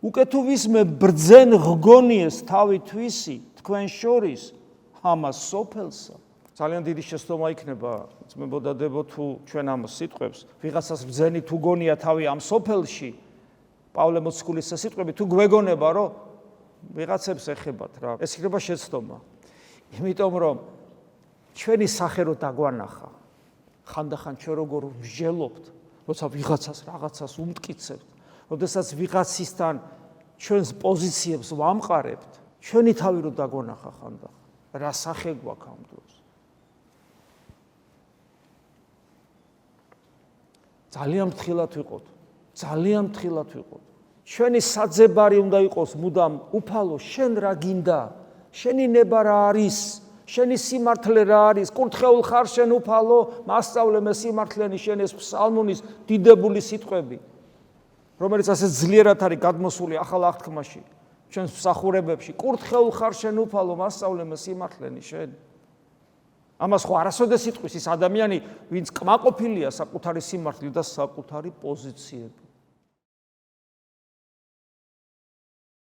უკვე თუ ვისმე ბრძენ ღგონიეს თავი თვისი თქვენ შორის ამას სოფელსა. ძალიან დიდი შეცდომა იქნება ძმებო და დებო თუ ჩვენ ამ სიტყვებს ვიღაცას ბრძენი თუ გონია თავი ამ სოფელში პავლე მოციქულის სიტყვები თუ გვეგონება რომ ვიღაცებს ეხებათ რა ეს იქნება შეცდომა იმიტომ რომ ჩვენი სახე რო დაგვანახა ხანდახან ჩვენ როგორ ვჟელობთ როცა ვიღაცას რაღაცას უმტკიცებთ როდესაც ვიღაცისთან ჩვენს პოზიციებს ვამყარებთ ჩვენი თავი რო დაგვანახა ხანდახან რა სახე გვაქვს ამ დროს ძალიან ფრთხილად ვიყოთ ძალიან ფრთხილად ვიყოთ ჩვენი საძებარი უნდა იყოს მუდამ უფალო შენ რა გინდა შენი ნება რა არის შენი სიმართლე რა არის კურთხეულ ხარ შენ უფალო მასწავლე მე სიმართლენი შენ ეს ფსალმუნის დიდებული სიტყვები რომელიც ასე ძლიერად არის გადმოსული ახალ აღთქმაში ჩვენს მსახურებებში კურთხეულ ხარ შენ უფალო მასწავლე მე სიმართლენი შენ ამას ხო არასოდეს იტყვის ის ადამიანი ვინც კმაყოფილია საკუთარი სიმართლით და საკუთარი პოზიციებით